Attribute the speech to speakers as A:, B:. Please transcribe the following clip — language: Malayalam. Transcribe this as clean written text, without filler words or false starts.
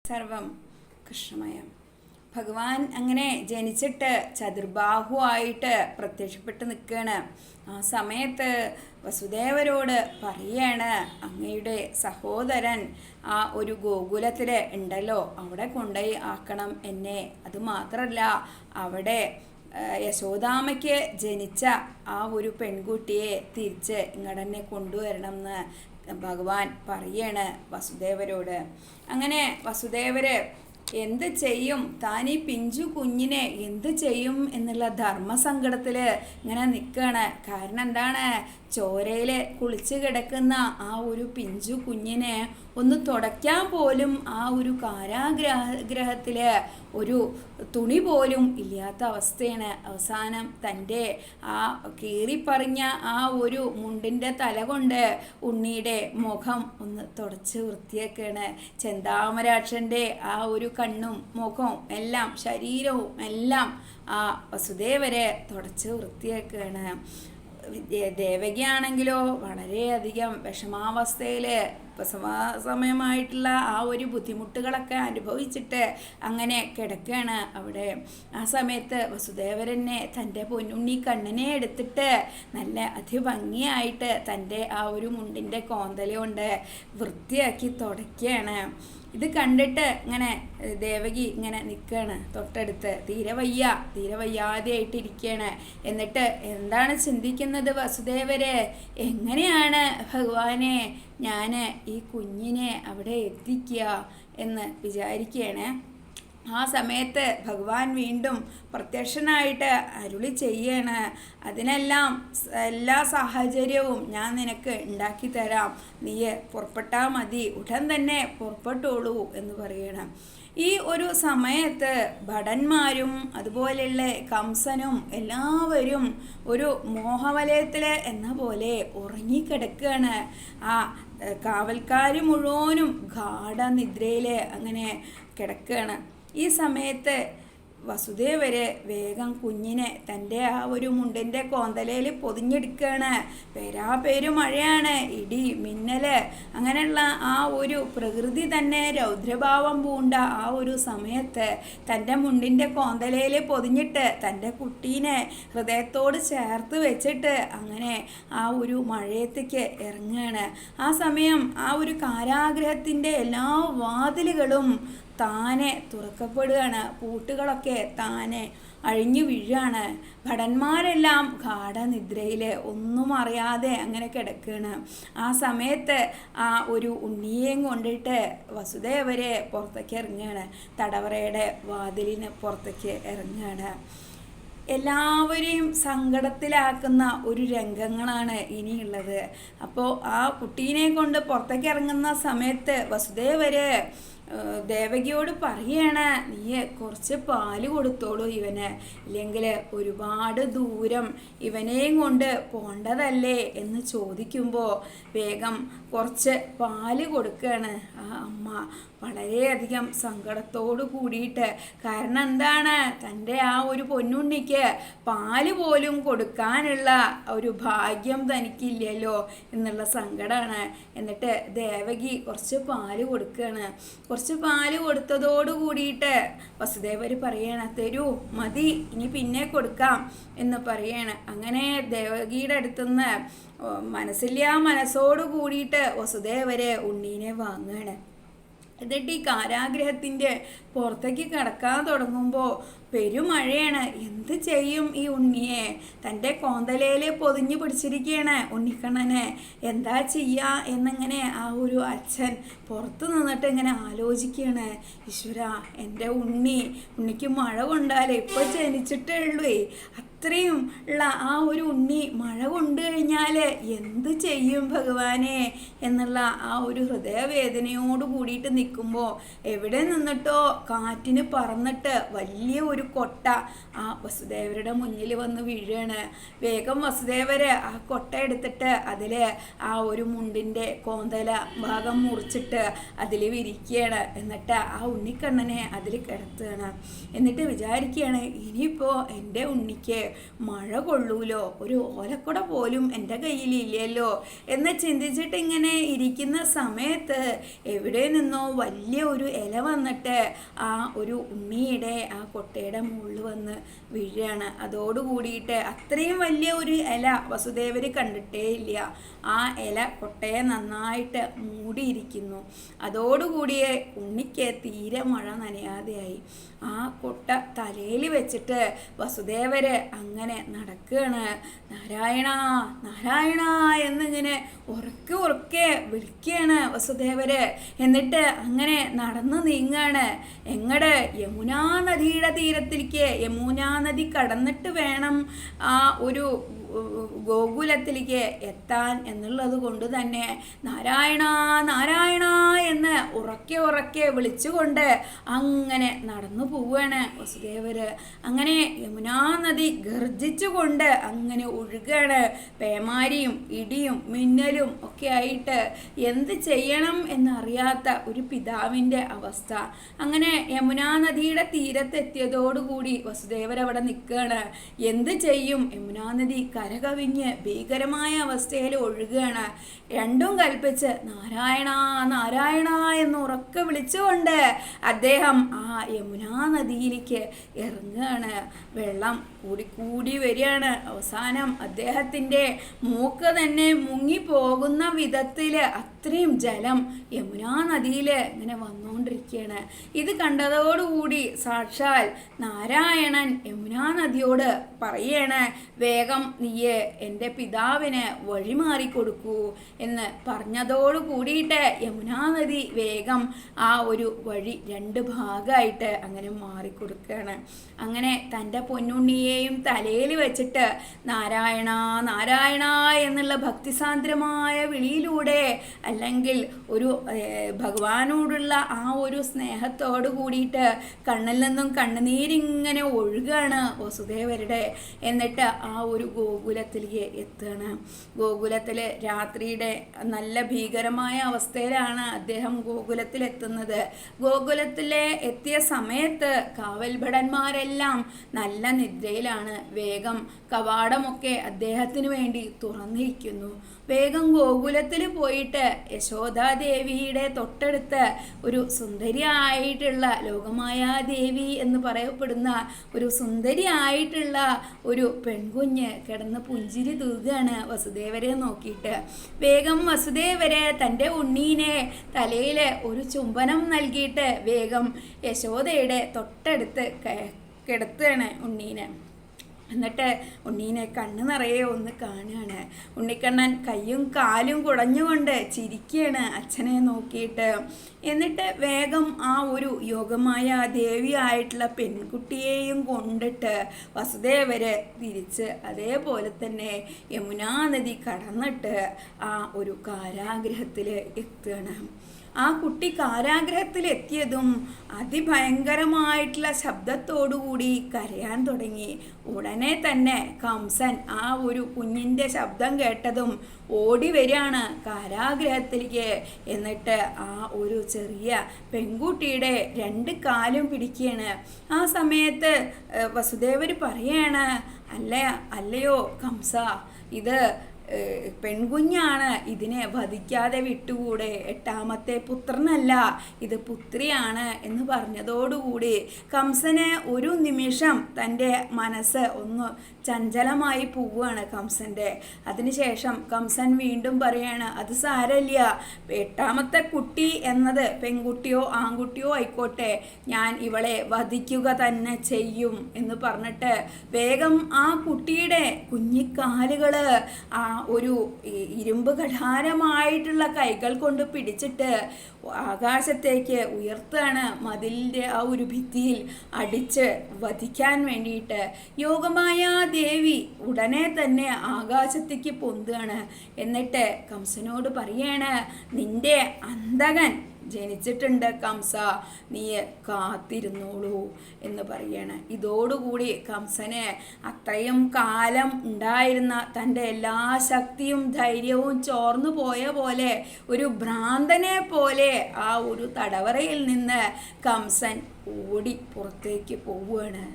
A: സർവം കൃഷ്ണമയം. ഭഗവാൻ അങ്ങനെ ജനിച്ചിട്ട് ചതുർബാഹുവായിട്ട് പ്രത്യക്ഷപ്പെട്ട് നിൽക്കുകയാണ്. ആ സമയത്ത് വസുദേവരോട് പറയാണ്, അങ്ങയുടെ സഹോദരൻ ആ ഒരു ഗോകുലത്തിൽ ഉണ്ടല്ലോ, അവിടെ കൊണ്ടുപോയി ആക്കണം എന്നെ. അതുമാത്രമല്ല, അവിടെ യശോദാമ്മയ്ക്ക് ജനിച്ച ആ ഒരു പെൺകുട്ടിയെ തിരിച്ച് ഇങ്ങടന്നെ കൊണ്ടുവരണം എന്ന് ഭഗവാൻ പറയാണ് വസുദേവരോട്. അങ്ങനെ വസുദേവര് എന്ത് ചെയ്യും, താൻ ഈ പിഞ്ചു കുഞ്ഞിനെ എന്ത് ചെയ്യും എന്നുള്ള ധർമ്മസങ്കടത്തിൽ ഇങ്ങനെ നിൽക്കുകയാണ്. കാരണം എന്താണ്, ചോരയിൽ കുളിച്ച് കിടക്കുന്ന ആ ഒരു പിഞ്ചു കുഞ്ഞിനെ ഒന്ന് തുടയ്ക്കാൻ പോലും ആ ഒരു കാരാഗ്രഹത്തിൽ ഒരു തുണി പോലും ഇല്ലാത്ത അവസ്ഥയാണ്. അവസാനം തൻ്റെ ആ കീറിപ്പറിഞ്ഞ ആ ഒരു മുണ്ടിൻ്റെ തല കൊണ്ട് ഉണ്ണിയുടെ മുഖം ഒന്ന് തുടച്ച് വൃത്തിയാക്കുകയാണ്. ചെന്താമരാക്ഷൻ്റെ ആ ഒരു കണ്ണും മുഖവും എല്ലാം ശരീരവും എല്ലാം ആ വസുദേവരെ തുടച്ച് വൃത്തിയാക്കുകയാണ്. ദേവകിയാണെങ്കിലോ വളരെയധികം വിഷമാവസ്ഥയിൽ സമയമായിട്ടുള്ള ആ ഒരു ബുദ്ധിമുട്ടുകളൊക്കെ അനുഭവിച്ചിട്ട് അങ്ങനെ കിടക്കുകയാണ് അവിടെ. ആ സമയത്ത് വസുദേവരനെ തൻ്റെ പൊന്നുണ്ണി കണ്ണനെ എടുത്തിട്ട് നല്ല അതിഭംഗിയായിട്ട് തൻ്റെ ആ ഒരു മുണ്ടിൻ്റെ കോന്തല കൊണ്ട് വൃത്തിയാക്കി തുടയ്ക്കുകയാണ്. ഇത് കണ്ടിട്ട് ഇങ്ങനെ ദേവകി ഇങ്ങനെ നിൽക്കുകയാണ് തൊട്ടടുത്ത്. തീരെ വയ്യാതെയായിട്ടിരിക്കുകയാണ്. എന്നിട്ട് എന്താണ് ചിന്തിക്കുന്നത് വസുദേവര്, എങ്ങനെയാണ് ഭഗവാനെ ഞാൻ ഈ കുഞ്ഞിനെ അവിടെ എത്തിക്കുക എന്ന് വിചാരിക്കുകയാണ്. ആ സമയത്ത് ഭഗവാൻ വീണ്ടും പ്രത്യക്ഷനായിട്ട് അരുളി ചെയ്യാണ്, അതിനെല്ലാം എല്ലാ സാഹചര്യവും ഞാൻ നിനക്ക് ഉണ്ടാക്കി തരാം, നീ പുറപ്പെട്ടാൽ മതി, ഉടൻ തന്നെ പുറപ്പെട്ടോളൂ എന്ന് പറയണം. ഈ ഒരു സമയത്ത് ഭടന്മാരും അതുപോലെയുള്ള കംസനും എല്ലാവരും ഒരു മോഹവലയത്തിൽ എന്ന പോലെ ഉറങ്ങിക്കിടക്കുകയാണ്. ആ കാവൽക്കാർ മുഴുവനും ഗാഠനിദ്രയിൽ അങ്ങനെ കിടക്കുകയാണ്. ഈ സമയത്ത് വസുദേവര് വേഗം കുഞ്ഞിനെ തൻ്റെ ആ ഒരു മുണ്ടിൻ്റെ കോന്തലയിൽ പൊതിഞ്ഞെടുക്കുകയാണ്. പേരാപേരുമഴയാണ്, ഇടി മിന്നൽ, അങ്ങനെയുള്ള ആ ഒരു പ്രകൃതി തന്നെ രൗദ്രഭാവം പൂണ്ട ആ ഒരു സമയത്ത് തൻ്റെ മുണ്ടിൻ്റെ കോന്തലയിൽ പൊതിഞ്ഞിട്ട് തൻ്റെ കുട്ടീനെ ഹൃദയത്തോട് ചേർത്ത് വെച്ചിട്ട് അങ്ങനെ ആ ഒരു മഴയത്തേക്ക് ഇറങ്ങുകയാണ്. ആ സമയം ആ ഒരു കാരാഗ്രഹത്തിൻ്റെ എല്ലാ വാതിലുകളും താനെ തുറക്കപ്പെടുകയാണ്. പൂട്ടുകളൊക്കെ താനെ അഴിഞ്ഞു വീഴാണ്. ഭടന്മാരെല്ലാം ഗാഠനിദ്രയിൽ ഒന്നും അറിയാതെ അങ്ങനെ കിടക്കുകയാണ്. ആ സമയത്ത് ആ ഒരു ഉണ്ണിയേയും കൊണ്ടിട്ട് വസുദേവരെ പുറത്തേക്ക് ഇറങ്ങുകയാണ്. തടവറയുടെ വാതിലിന് പുറത്തേക്ക് ഇറങ്ങുകയാണ്. എല്ലാവരെയും സങ്കടത്തിലാക്കുന്ന ഒരു രംഗങ്ങളാണ് ഇനിയുള്ളത്. അപ്പോൾ ആ കുട്ടീനെ കൊണ്ട് പുറത്തേക്ക് ഇറങ്ങുന്ന സമയത്ത് വസുദേവര് ദേവകിയോട് പറയാണ്, നീ കുറച്ച് പാല് കൊടുത്തോളൂ ഇവന്, ഇല്ലെങ്കിൽ ഒരുപാട് ദൂരം ഇവനെയും കൊണ്ട് പോണ്ടതല്ലേ എന്ന് ചോദിക്കുമ്പോൾ വേഗം കുറച്ച് പാല് കൊടുക്കുകയാണ് ആ അമ്മ വളരെയധികം സങ്കടത്തോട് കൂടിയിട്ട്. കാരണം എന്താണ്, തൻ്റെ ആ ഒരു പൊന്നുണ്ണിക്ക് പാല് പോലും കൊടുക്കാനുള്ള ഒരു ഭാഗ്യം തനിക്കില്ലല്ലോ എന്നുള്ള സങ്കടമാണ്. എന്നിട്ട് ദേവകി കുറച്ച് പാല് കൊടുക്കുകയാണ്. കുറച്ച് പാല് കൊടുത്തതോട് കൂടിയിട്ട് വസുദേവർ പറയണം, തരൂ, മതി, ഇനി പിന്നെ കൊടുക്കാം എന്ന് പറയാണ്. അങ്ങനെ ദേവകിയുടെ അടുത്തുനിന്ന് മനസ്സോട് കൂടിയിട്ട് വസുദേവര് ഉണ്ണീനെ വാങ്ങുകയാണ്. എന്നിട്ട് ഈ കാരാഗ്രഹത്തിൻ്റെ പുറത്തേക്ക് കിടക്കാൻ തുടങ്ങുമ്പോൾ പെരുമഴയാണ്. എന്ത് ചെയ്യും ഈ ഉണ്ണിയെ? തൻ്റെ കോന്തലയിൽ പൊതിഞ്ഞു പിടിച്ചിരിക്കുകയാണ് ഉണ്ണിക്കണ്ണനെ. എന്താ ചെയ്യുക എന്നിങ്ങനെ ആ ഒരു അച്ഛൻ പുറത്ത് നിന്നിട്ട് ഇങ്ങനെ ആലോചിക്കുകയാണ്. ഈശ്വര, എൻ്റെ ഉണ്ണിക്ക് മഴ കൊണ്ടാലേ ഇപ്പോൾ ജനിച്ചിട്ടേ ഉള്ളൂ, അത്രയും ഉള്ള ആ ഒരു ഉണ്ണി മഴ കൊണ്ടു കഴിഞ്ഞാൽ എന്ത് ചെയ്യും ഭഗവാനെ എന്നുള്ള ആ ഒരു ഹൃദയവേദനയോട് കൂടിയിട്ട് നിൽക്കുമ്പോൾ എവിടെ നിന്നിട്ടോ കാറ്റിന് പറന്നിട്ട് വലിയ ഒരു കൊട്ട ആ വസുദേവരുടെ മുന്നിൽ വന്ന് വീഴാണ്. വേഗം വസുദേവര് ആ കൊട്ട എടുത്തിട്ട് അതിൽ ആ ഒരു മുണ്ടിൻ്റെ കോന്തല ഭാഗം മുറിച്ചിട്ട് അതിൽ വിരിക്കുകയാണ്. എന്നിട്ട് ആ ഉണ്ണിക്കണ്ണനെ അതിൽ കിടത്തുകയാണ്. എന്നിട്ട് വിചാരിക്കുകയാണ്, ഇനിയിപ്പോൾ എൻ്റെ ഉണ്ണിക്ക് മഴ കൊള്ളൂലോ, ഒരു ഓലക്കുട പോലും എൻ്റെ കയ്യിലില്ലല്ലോ എന്ന് ചിന്തിച്ചിട്ട് ഇങ്ങനെ ഇരിക്കുന്ന സമയത്ത് എവിടെ നിന്നോ വലിയ ഒരു ഇല വന്നിട്ട് ആ ഒരു ഉണ്ണിയുടെ ആ കൊട്ടയുടെ മുകളിൽ വന്ന് വീഴുകയാണ്. അതോടുകൂടിയിട്ട് അത്രയും വലിയ ഒരു ഇല വസുദേവർ കണ്ടിട്ടേ ഇല്ല. ആ ഇല കൊട്ടയെ നന്നായിട്ട് മൂടിയിരിക്കുന്നു. അതോടുകൂടിയേ ഉണ്ണിക്ക് തീരെ മഴ നനയാതെയായി. ആ കൊട്ട തലയിൽ വെച്ചിട്ട് വസുദേവര് അങ്ങനെ നടക്കുകയാണ്. നാരായണ നാരായണ എന്നിങ്ങനെ ഉറക്കെ ഉറക്കെ വിളിക്കുകയാണ് വസുദേവര്. എന്നിട്ട് അങ്ങനെ നടന്നു നീങ്ങാണ്. എങ്ങട്? യമുനാ നദിയുടെ തീരത്തിലേക്ക്. യമുനാ നദി കടന്നിട്ട് വേണം ആ ഒരു ഗോകുലത്തിലേക്ക് എത്താൻ എന്നുള്ളത് കൊണ്ട് തന്നെ നാരായണ നാരായണ എന്ന് ഉറക്കെ ഉറക്കെ വിളിച്ചുകൊണ്ട് അങ്ങനെ നടന്നു പോവുകയാണ് വസുദേവര്. അങ്ങനെ യമുനാ നദി ഗർജിച്ചുകൊണ്ട് അങ്ങനെ ഒഴുകുകയാണ്. പേമാരിയും ഇടിയും മിന്നലും ഒക്കെ ആയിട്ട് എന്ത് ചെയ്യണം എന്നറിയാത്ത ഒരു പിതാവിൻ്റെ അവസ്ഥ. അങ്ങനെ യമുനാ നദിയുടെ തീരത്തെത്തിയതോടുകൂടി വസുദേവർ അവിടെ നിൽക്കുകയാണ്. എന്ത് ചെയ്യും? യമുനാ നദി കരകവിഞ്ഞ് ഭീകരമായ അവസ്ഥയിൽ ഒഴുകുകയാണ്. രണ്ടും കൽപ്പിച്ച് നാരായണ നാരായണ എന്ന് ഉറക്കെ വിളിച്ചുകൊണ്ട് അദ്ദേഹം ആ യമുനാ നദിയിലേക്ക് ഇറങ്ങുകയാണ്. വെള്ളം കൂടി വരികയാണ്. അവസാനം അദ്ദേഹത്തിൻ്റെ മൂക്ക് തന്നെ മുങ്ങിപ്പോകുന്ന വിധത്തിൽ അത്രയും ജലം യമുനാ നദിയിൽ ഇങ്ങനെ വന്നുകൊണ്ടിരിക്കുകയാണ്. ഇത് കണ്ടതോടുകൂടി സാക്ഷാൽ നാരായണൻ യമുനാ നദിയോട് പറയാണ്, വേഗം നീയെ എൻ്റെ പിതാവിന് വഴിമാറി കൊടുക്കൂ എന്ന് പറഞ്ഞതോടു കൂടിയിട്ട് യമുനാ നദി വേഗം ആ ഒരു വഴി രണ്ട് ഭാഗമായിട്ട് അങ്ങനെ മാറിക്കൊടുക്കുകയാണ്. അങ്ങനെ തൻ്റെ പൊന്നുണ്ണിയെയും തലയിൽ വെച്ചിട്ട് നാരായണ നാരായണ എന്നുള്ള ഭക്തിസാന്ദ്രമായ വിളിയിലൂടെ, അല്ലെങ്കിൽ ഒരു ഭഗവാനോടുള്ള ആ ഒരു സ്നേഹത്തോട് കൂടിയിട്ട് കണ്ണിൽ നിന്നും കണ്ണുനീരിങ്ങനെ ഒഴുകാണ് വസുദേവരുടെ. എന്നിട്ട് ആ ഒരു ഗോകുലത്തിലേക്ക് എത്തുകയാണ്. ഗോകുലത്തിൽ രാത്രിയുടെ നല്ല ഭീകരമായ അവസ്ഥയിലാണ് അദ്ദേഹം ഗോകുലത്തിലെത്തുന്നത്. ഗോകുലത്തിലെ എത്തിയ സമയത്ത് കാവൽഭടന്മാരെല്ലാം നല്ല നിദ്രയിലാണ്. വേഗം കവാടമൊക്കെ അദ്ദേഹത്തിന് വേണ്ടി തുറന്നിരിക്കുന്നു. വേഗം ഗോകുലത്തിൽ പോയിട്ട് യശോദാദേവിയുടെ തൊട്ടടുത്ത് ഒരു സുന്ദരിയായിട്ടുള്ള ലോകമായാദേവി എന്ന് പറയപ്പെടുന്ന ഒരു സുന്ദരിയായിട്ടുള്ള ഒരു പെൺകുഞ്ഞ് കിടന്ന് പുഞ്ചിരി തൂകുകയാണ് വസുദേവരെ നോക്കിയിട്ട്. വേഗം വസുദേവരെ തൻ്റെ ഉണ്ണീനെ തലയിൽ ഒരു ചുംബനം നൽകിയിട്ട് വേഗം യശോദയുടെ തൊട്ടടുത്ത് കിടത്തുകയാണ് ഉണ്ണീനെ. എന്നിട്ട് ഉണ്ണീനെ കണ്ണ് നിറയെ ഒന്ന് കാണുകയാണ്. ഉണ്ണിക്കണ്ണൻ കയ്യും കാലും കുടഞ്ഞുകൊണ്ട് ചിരിക്കുകയാണ് അച്ഛനെ നോക്കിയിട്ട്. എന്നിട്ട് വേഗം ആ ഒരു യോഗമായ ദേവിയായിട്ടുള്ള പെൺകുട്ടിയെയും കൊണ്ടിട്ട് വസുദേവര് തിരിച്ച് അതേപോലെ തന്നെ യമുനാ നദി കടന്നിട്ട് ആ ഒരു കാരാഗ്രഹത്തിൽ എത്തുകയാണ്. ആ കുട്ടി കാരാഗ്രഹത്തിലെത്തിയതും അതിഭയങ്കരമായിട്ടുള്ള ശബ്ദത്തോടുകൂടി കരയാൻ തുടങ്ങി. ഉടനെ തന്നെ കംസൻ ആ ഒരു കുഞ്ഞിൻ്റെ ശബ്ദം കേട്ടതും ഓടി വരികയാണ് കാരാഗ്രഹത്തിലേക്ക്. എന്നിട്ട് ആ ഒരു ചെറിയ പെൺകുട്ടിയുടെ രണ്ട് കാലും പിടിക്കുകയാണ്. ആ സമയത്ത് വസുദേവർ പറയാണ്, അല്ലയോ കംസ, ഇത് പെൺകുഞ്ഞാണ്, ഇതിനെ വധിക്കാതെ വിട്ടുകൂടെ, എട്ടാമത്തെ പുത്രനല്ല, ഇത് പുത്രിയാണ് എന്ന് പറഞ്ഞതോടുകൂടി കംസന് ഒരു നിമിഷം തൻ്റെ മനസ്സ് ഒന്ന് ചഞ്ചലമായി പോവുകയാണ് കംസൻ്റെ. അതിനുശേഷം കംസൻ വീണ്ടും പറയാണ്, അത് സാരമില്ല, എട്ടാമത്തെ കുട്ടി എന്നത് പെൺകുട്ടിയോ ആൺകുട്ടിയോ ആയിക്കോട്ടെ, ഞാൻ ഇവളെ വധിക്കുക തന്നെ ചെയ്യും എന്ന് പറഞ്ഞിട്ട് വേഗം ആ കുട്ടിയുടെ കുഞ്ഞിക്കാലുകൾ ആ ഒരു ഇരുമ്പ് ഘടാരമായിട്ടുള്ള കൈകൾ കൊണ്ട് പിടിച്ചിട്ട് ആകാശത്തേക്ക് ഉയർത്താണ്. മതിലിൻ്റെ ആ ഒരു ഭിത്തിയിൽ അടിച്ച് വധിക്കാൻ വേണ്ടിയിട്ട് യോഗമായ ദേവി ഉടനെ തന്നെ ആകാശത്തേക്ക് പൊന്തുകയാണ്. എന്നിട്ട് കംസനോട് പറയാണ്, നിന്റെ അന്തകൻ ജനിച്ചിട്ടുണ്ട് കംസ, നീ കാത്തിരുന്നോളൂ എന്ന് പറയാണ്. ഇതോടുകൂടി കംസനെ അത്രയും കാലം ഉണ്ടായിരുന്ന തൻ്റെ എല്ലാ ശക്തിയും ധൈര്യവും ചോർന്നു പോയ പോലെ ഒരു ഭ്രാന്തനെ പോലെ ആ ഒരു തടവറയിൽ നിന്ന് കംസൻ ഓടി പുറത്തേക്ക് പോവുകയാണ്.